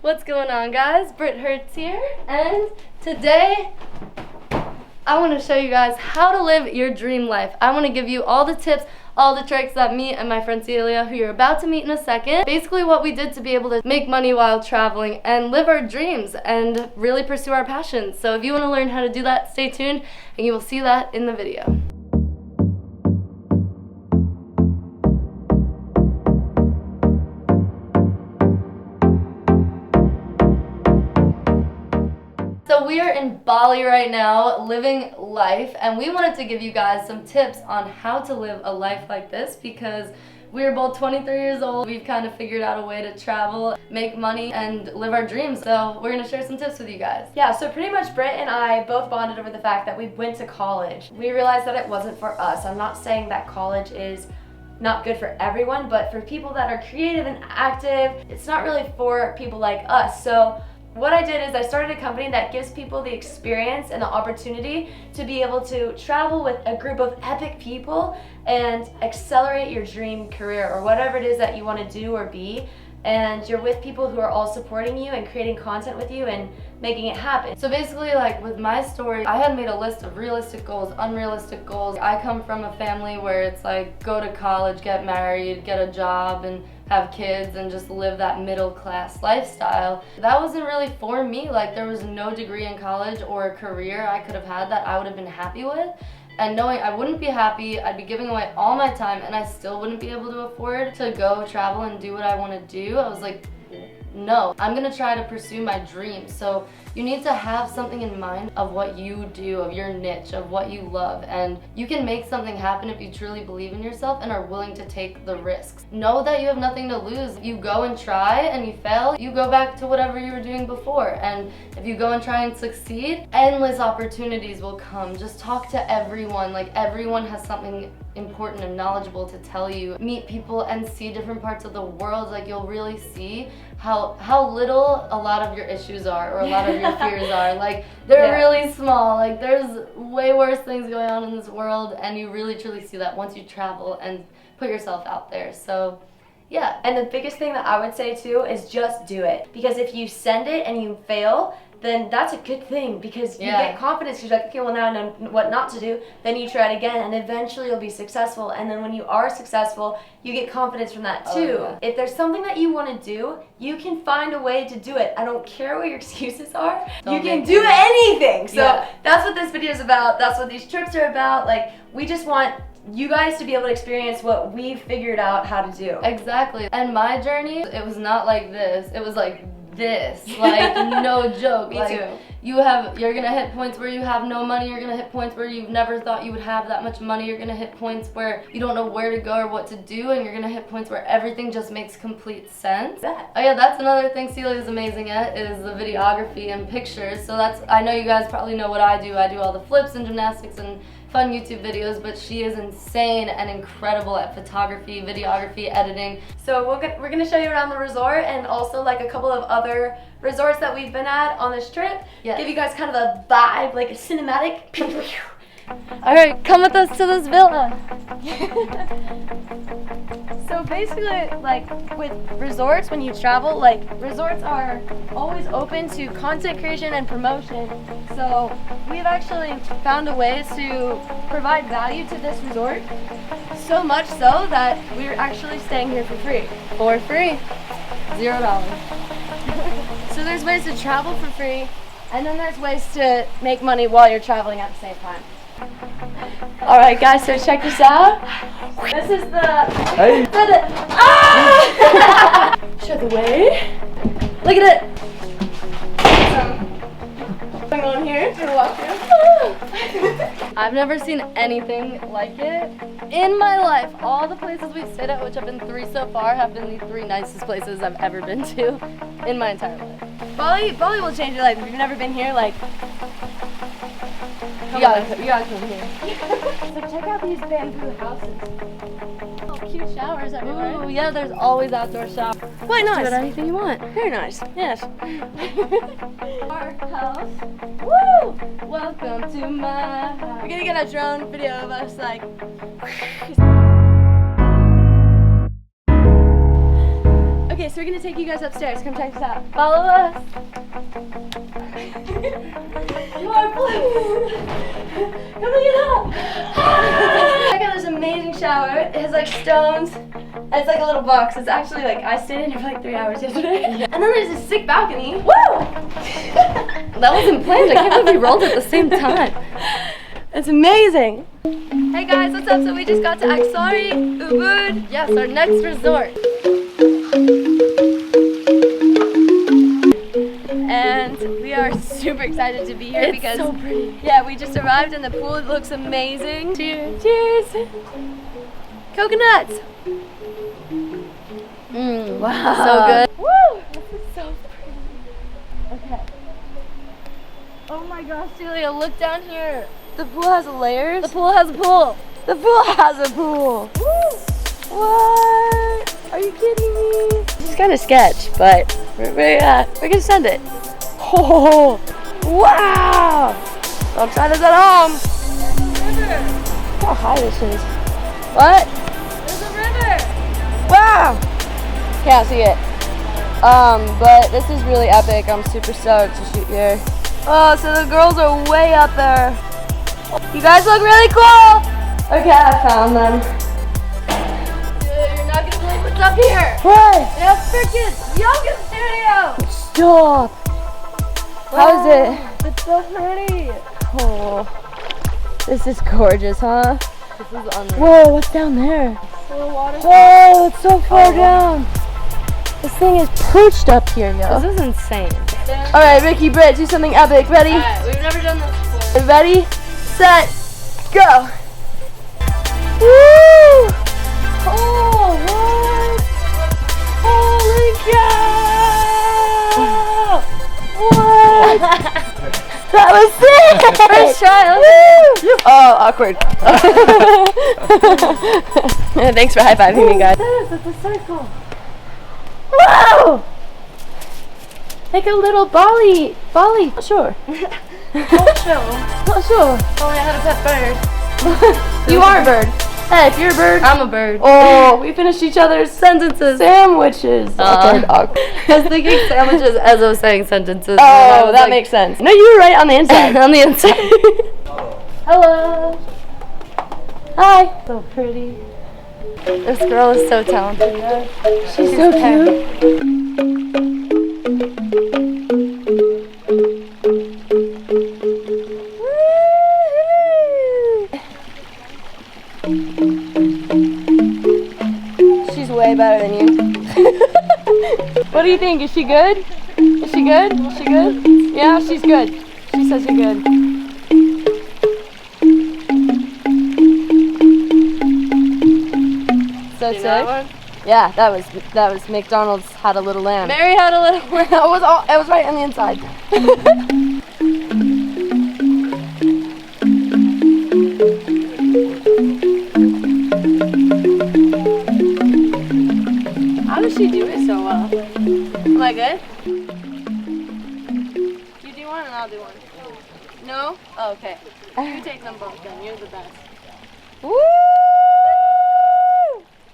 What's going on, guys? BrittHertz here, and today I want to show you guys how to live your dream life. I want to give you all the tips, all the tricks that me and my friend CELIA, who you're about to meet in a second, basically what we did to be able to make money while traveling and live our dreams and really pursue our passions. So if you want to learn how to do that, stay tuned and you will see that in the video. So we are in Bali right now, living life, and we wanted to give you guys some tips on how to live a life like this because we are both 23 years old. We've kind of figured out a way to travel, make money, and live our dreams. So we're going to share some tips with you guys. Yeah, so pretty much Britt and I both bonded over the fact that we went to college. We realized that it wasn't for us. I'm not saying that college is not good for everyone, but for people that are creative and active, it's not really for people like us. So what I did is I started a company that gives people the experience and the opportunity to be able to travel with a group of epic people and accelerate your dream career or whatever it is that you want to do or be. And you're with people who are all supporting you and creating content with you and making it happen. So basically, like with my story, I had made a list of realistic goals, unrealistic goals. I come from a family where it's like go to college, get married, get a job, and have kids and just live that middle class lifestyle. That wasn't really for me. Like there was no degree in college or a career I could have had that I would have been happy with. And knowing I wouldn't be happy, I'd be giving away all my time and I still wouldn't be able to afford to go travel and do what I want to do. I was like, no, I'm gonna try to pursue my dreams. So you need to have something in mind of what you do, of your niche, of what you love, and you can make something happen if you truly believe in yourself and are willing to take the risks. Know that you have nothing to lose. You go and try and you fail, you go back to whatever you were doing before. And if you go and try and succeed, endless opportunities will come. Just talk to everyone. Like everyone has something important and knowledgeable to tell you. Meet people and see different parts of the world. Like you'll really see how little a lot of your issues are or a lot of your fears are. Like they're really small. Like there's way worse things going on in this world and you really truly see that once you travel and put yourself out there. So yeah. And the biggest thing that I would say too is just do it. Because if you send it and you fail, then that's a good thing because you get confidence. You're like, okay, well now I know what not to do. Then you try it again and eventually you'll be successful. And then when you are successful, you get confidence from that too. Oh, yeah. If there's something that you want to do, you can find a way to do it. I don't care what your excuses are. You can do anything. So that's what this video is about. That's what these trips are about. Like we just want you guys to be able to experience what we've figured out how to do. Exactly. And my journey, it was not like this. It was like this, like no joke. Me like, too. You're gonna hit points where you have no money. You're gonna hit points where you've never thought you would have that much money. You're gonna hit points where you don't know where to go or what to do, and you're gonna hit points where everything just makes complete sense. Oh yeah, that's another thing CELIA is amazing at is the videography and pictures. So I know you guys probably know what I do. I do all the flips and gymnastics and fun YouTube videos, but she is insane and incredible at photography, videography, editing. So we're gonna show you around the resort and also like a couple of other resorts that we've been at on this trip. Yes. Give you guys kind of a vibe, like a cinematic. All right, come with us to this villa. So basically, like with resorts, when you travel, like resorts are always open to content creation and promotion. So we've actually found a way to provide value to this resort, so much so that we're actually staying here for free. For free. $0. So there's ways to travel for free, and then there's ways to make money while you're traveling at the same time. Alright guys, so check this out. This is the... Hey! Ah! Show the way. Look at it. Going on here. Gonna walk through. I've never seen anything like it in my life. All the places we've stayed at, which have been 3 so far, have been the 3 nicest places I've ever been to in my entire life. Bali will change your life. If you've never been here, like... You gotta come here. So check out these bamboo houses. Oh, cute showers everywhere. Ooh, yeah, there's always outdoor showers. Quite nice. Do anything you want. Very nice. Yes. Our house. Woo! Welcome to my house. We're gonna get a drone video of us like... Okay, so we're gonna take you guys upstairs. Come check us out. Follow us. You are Bloome. Come look it up. Check out this amazing shower. It has like stones. And it's like a little box. It's actually like, I stayed in here for like 3 hours yesterday. And then there's this sick balcony. Woo! That wasn't planned. I can't believe we rolled at the same time. It's amazing. Hey guys, what's up? So we just got to Aksari, Ubud. Yes, our next resort. And we are super excited to be here It's because so pretty. Yeah, we just arrived and the pool looks amazing. Cheers. Cheers. Coconuts. Wow. So good. Woo! This is so pretty. Okay. Oh my gosh, Celia, look down here. The pool has layers. The pool has a pool. The pool has a pool. Woo! What? Are you kidding me? This is kind of sketch, but we're gonna send it. Oh, wow! Don't try this at home. River. Look how high this is. What? There's a river. Wow! Can't see it. But this is really epic. I'm super stoked to shoot here. Oh, so the girls are way up there. You guys look really cool. Okay, I found them. You're not gonna believe what's up here. What? They have freaking yoga studio. Stop. How is it? It's so pretty. Oh, this is gorgeous, huh? This is unreal. Whoa, what's down there? Water. Whoa, it's so far down. This thing is perched up here, yo. This is insane. All right, Ricky, Britt, do something epic. Ready? Alright, we've never done this before. Ready, set, go. Woo! Oh, what? Holy cow! What? That was sick! First try. Oh, awkward. Thanks for high-fiving me, guys. It's a circle. Wow! Like a little Bali. Sure. Not Sure. only I had a pet bird. You are a bird. Hey, if you're a bird. I'm a bird. Oh, we finished each other's sentences. Sandwiches. Awkward. I was thinking sandwiches as I was saying sentences. Oh, that makes sense. No, you were right on the inside. On the inside. Hello. Hi. So pretty. This girl is so talented. She's so cute. She's way better than you. What do you think? Is she good? Is she good? Is she good? Yeah, she's good. She says you're good. So sick. Yeah, that was McDonald's had a little lamb. Mary had a little. It was right on the inside. How does she do it so well? Am I good? You do one and I'll do one. No? Oh, okay. You take them both then. You're the best. Woo!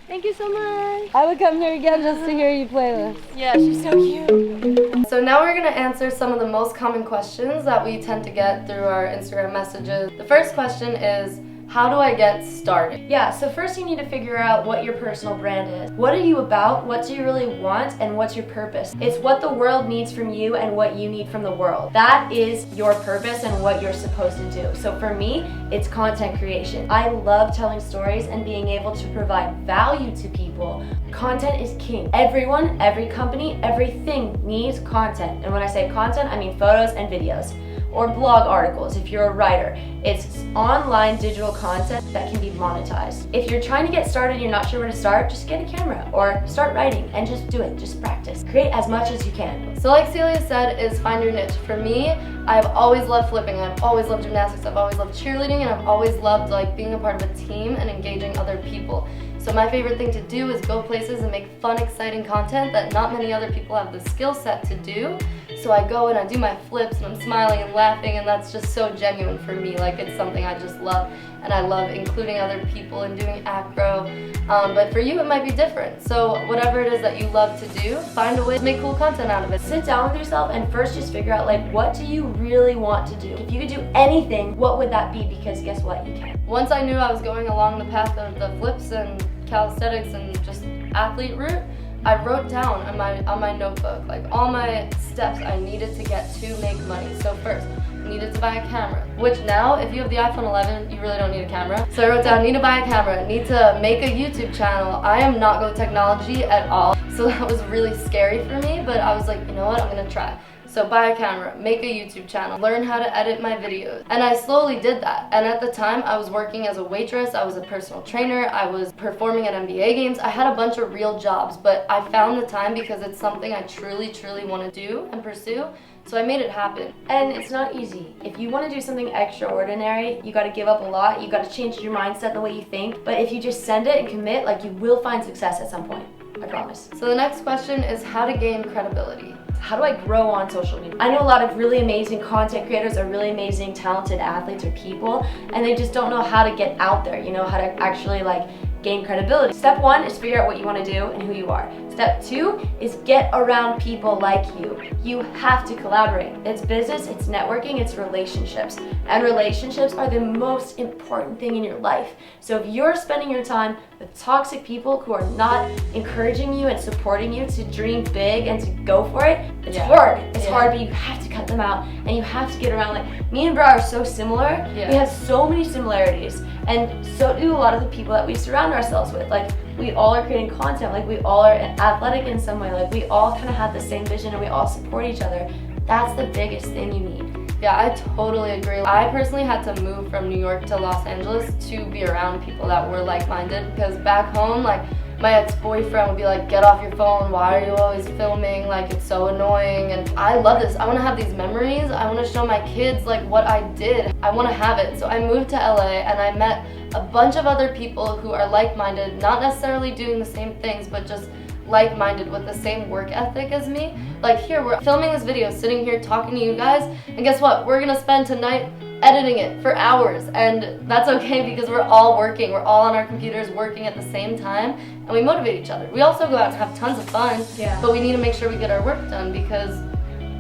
Thank you so much. I would come here again just to hear you play this. Yeah, she's so cute. So now we're going to answer some of the most common questions that we tend to get through our Instagram messages. The first question is, how do I get started? Yeah, so first you need to figure out what your personal brand is. What are you about? What do you really want? And what's your purpose? It's what the world needs from you and what you need from the world. That is your purpose and what you're supposed to do. So for me, it's content creation. I love telling stories and being able to provide value to people. Content is king. Everyone, every company, everything needs content. And when I say content, I mean photos and videos. Or blog articles if you're a writer. It's online digital content that can be monetized. If you're trying to get started, you're not sure where to start, just get a camera or start writing and just do it, just practice. Create as much as you can. So like Celia said, is find your niche. For me, I've always loved flipping, I've always loved gymnastics, I've always loved cheerleading, and I've always loved like being a part of a team and engaging other people. So my favorite thing to do is go places and make fun, exciting content that not many other people have the skill set to do. So I go and I do my flips and I'm smiling and laughing, and that's just so genuine for me. Like, it's something I just love, and I love including other people and doing acro. But for you, it might be different. So whatever it is that you love to do, find a way to make cool content out of it. Sit down with yourself and first just figure out, like, what do you really want to do? If you could do anything, what would that be? Because guess what? You can. Once I knew I was going along the path of the flips and calisthenics and just athlete route, I wrote down on my notebook, like, all my steps I needed to get to make money. So first, I needed to buy a camera, which now, if you have the iPhone 11, you really don't need a camera. So I wrote down, need to buy a camera, need to make a YouTube channel. I am not good with technology at all, so that was really scary for me, but I was like, you know what, I'm gonna try. So buy a camera, make a YouTube channel, learn how to edit my videos. And I slowly did that. And at the time, I was working as a waitress, I was a personal trainer, I was performing at NBA games. I had a bunch of real jobs, but I found the time because it's something I truly, truly want to do and pursue. So I made it happen. And it's not easy. If you want to do something extraordinary, you got to give up a lot. You got to change your mindset and the way you think. But if you just send it and commit, like, you will find success at some point. I promise. So the next question is how to gain credibility. How do I grow on social media? I know a lot of really amazing content creators or really amazing talented athletes or people, and they just don't know how to get out there, you know, how to actually, like, gain credibility. Step 1 is figure out what you want to do and who you are. Step 2 is get around people like you. You have to collaborate. It's business, it's networking, it's relationships. And relationships are the most important thing in your life. So if you're spending your time with toxic people who are not encouraging you and supporting you to dream big and to go for it, it's hard. It's hard, but you have to cut them out and you have to get around. Like, me and Bra are so similar. We have so many similarities, and so do a lot of the people that we surround ourselves with. Like, we all are creating content, like, we all are athletic in some way, like, we all kind of have the same vision and we all support each other. That's the biggest thing you need. Yeah, I totally agree. I personally had to move from New York to Los Angeles to be around people that were like-minded, because back home, like, my ex-boyfriend would be like, get off your phone, why are you always filming, like, it's so annoying. And I love this. I want to have these memories. I want to show my kids, like, what I did. I want to have it. So I moved to LA and I met a bunch of other people who are like-minded, not necessarily doing the same things, but just like-minded with the same work ethic as me. Like, here, we're filming this video, sitting here talking to you guys, and guess what? We're gonna spend tonight editing it for hours, and that's okay because we're all working. We're all on our computers working at the same time, and we motivate each other. We also go out and have tons of fun, but we need to make sure we get our work done because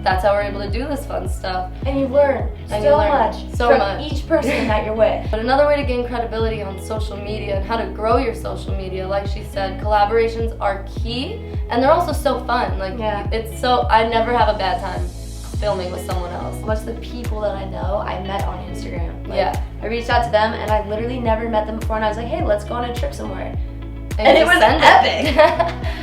that's how we're able to do this fun stuff. And you learn so much from each person that you're with. But another way to gain credibility on social media and how to grow your social media, like she said, collaborations are key, and they're also so fun. Like, it's so, I never have a bad time filming with someone else. Most of the people that I know, I met on Instagram. Like, I reached out to them and I literally never met them before, and I was like, hey, let's go on a trip somewhere. And it was epic.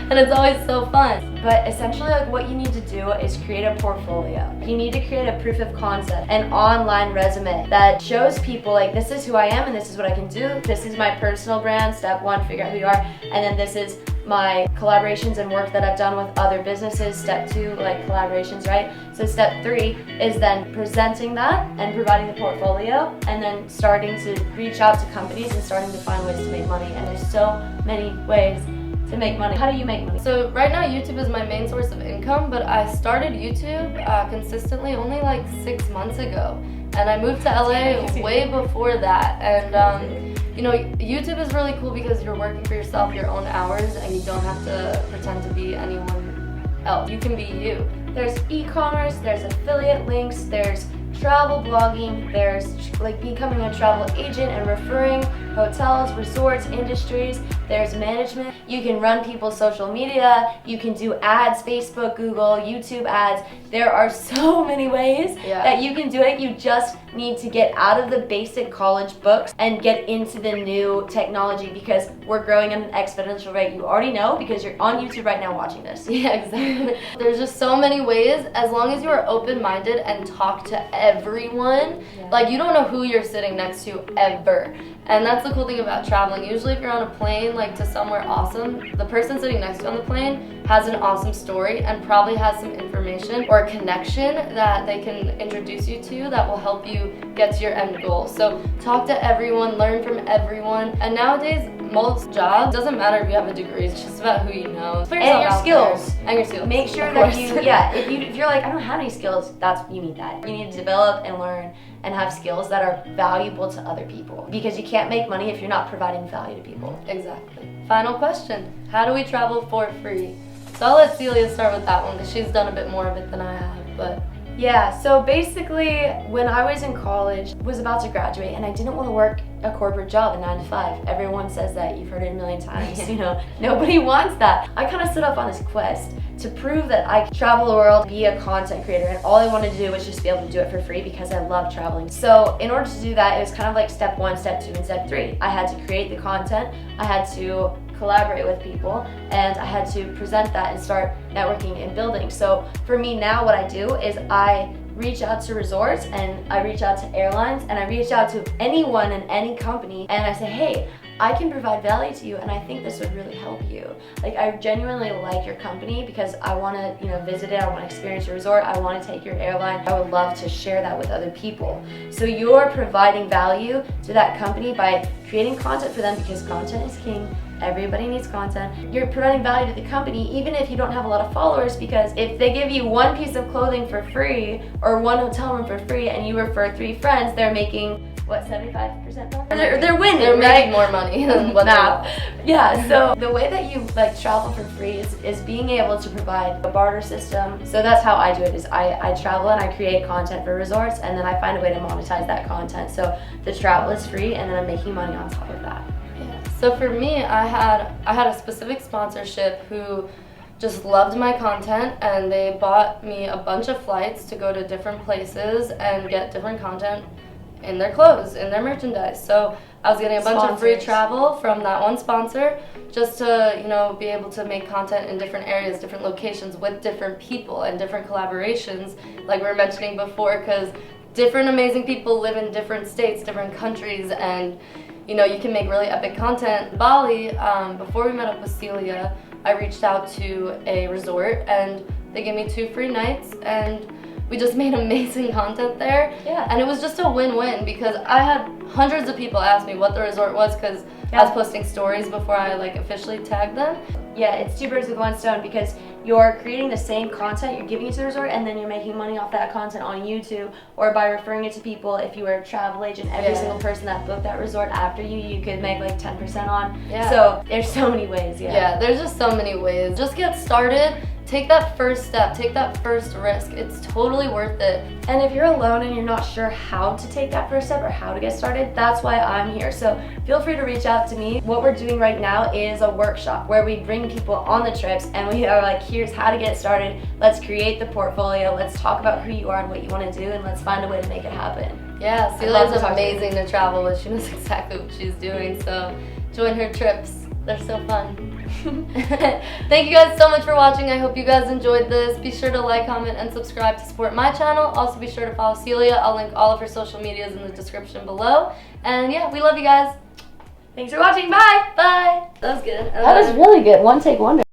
And it's always so fun. But essentially, like, what you need to do is create a portfolio. You need to create a proof of concept, an online resume that shows people, like, this is who I am and this is what I can do. This is my personal brand. Step 1, figure out who you are. And then this is my collaborations and work that I've done with other businesses. Step 2, like, collaborations, right? So step 3 is then presenting that and providing the portfolio, and then starting to reach out to companies and starting to find ways to make money. And there's so many ways to make money. How do you make money? So right now YouTube is my main source of income, but I started YouTube consistently only like 6 months ago, and I moved to LA way before that. And you know, YouTube is really cool because you're working for yourself, your own hours, and you don't have to pretend to be anyone else. You can be you. There's e-commerce, there's affiliate links, there's travel blogging, there's like becoming a travel agent and referring hotels, resorts, industries. There's management. You can run people's social media. You can do ads, Facebook, Google, YouTube ads. There are so many ways that you can do it. You just need to get out of the basic college books and get into the new technology, because we're growing at an exponential rate. You already know because you're on YouTube right now watching this. Yeah, exactly. There's just so many ways, as long as you are open-minded and talk to everyone. Like, you don't know who you're sitting next to ever. And that's the cool thing about traveling. Usually if you're on a plane, like, to somewhere awesome, the person sitting next to you on the plane has an awesome story and probably has some information or a connection that they can introduce you to that will help you get to your end goal. So talk to everyone, learn from everyone. And nowadays, most jobs, doesn't matter if you have a degree, it's just about who you know. And your skills. And your skills. Make sure that if you're like, I don't have any skills, you need that. You need to develop and learn and have skills that are valuable to other people. Because you can't make money if you're not providing value to people. Exactly. Final question. How do we travel for free? So I'll let Celia start with that one because she's done a bit more of it than I have, but... Yeah, so basically when I was in college, was about to graduate, and I didn't want to work a corporate job, a 9 to 5. Everyone says that, you've heard it a million times, you know, nobody wants that. I kind of set up on this quest to prove that I could travel the world, be a content creator, and all I wanted to do was just be able to do it for free because I love traveling. So in order to do that, it was kind of like step 1, step 2, and step 3. I had to create the content, I had to collaborate with people, and I had to present that and start networking and building. So for me now, what I do is I reach out to resorts, and I reach out to airlines, and I reach out to anyone and any company, and I say, hey, I can provide value to you, and I think this would really help you. Like, I genuinely like your company because I want to, you know, visit it, I want to experience your resort, I want to take your airline. I would love to share that with other people. So you're providing value to that company by creating content for them, because content is king. Everybody needs content. You're providing value to the company even if you don't have a lot of followers, because if they give you one piece of clothing for free or one hotel room for free and you refer 3 friends, they're making, what, 75% more? They're winning, They're making right? more money than what Yeah, so the way that you like travel for free is being able to provide a barter system. So that's how I do it, is I travel and I create content for resorts, and then I find a way to monetize that content. So the travel is free and then I'm making money on top of that. So for me, I had a specific sponsorship who just loved my content, and they bought me a bunch of flights to go to different places and get different content in their clothes, in their merchandise. So I was getting a bunch of free travel from that one sponsor just to, you know, be able to make content in different areas, different locations with different people and different collaborations, like we were mentioning before, because different amazing people live in different states, different countries, and you know, you can make really epic content. Bali, before we met up with Celia, I reached out to a resort and they gave me 2 free nights, and we just made amazing content there. Yeah. And it was just a win-win because I had hundreds of people ask me what the resort was because I was posting stories before I like officially tagged them. Yeah, it's 2 birds with 1 stone, because you're creating the same content, you're giving it to the resort, and then you're making money off that content on YouTube or by referring it to people. If you were a travel agent, every single person that booked that resort after you could make like 10% on. Yeah. So there's so many ways, Yeah, there's just so many ways. Just get started. Take that first step, take that first risk. It's totally worth it. And if you're alone and you're not sure how to take that first step or how to get started, that's why I'm here. So feel free to reach out to me. What we're doing right now is a workshop where we bring people on the trips and we are like, here's how to get started. Let's create the portfolio. Let's talk about who you are and what you want to do, and let's find a way to make it happen. Yeah, Celia's amazing to travel with. She knows exactly what she's doing, so join her trips. They're so fun. Thank you guys so much for watching. I hope you guys enjoyed this. Be sure to like, comment, and subscribe to support my channel. Also be sure to follow Celia. I'll link all of her social medias in the description below. And yeah, we love you guys. Thanks for watching. Bye. Bye. That was good. That was really good. One take wonder.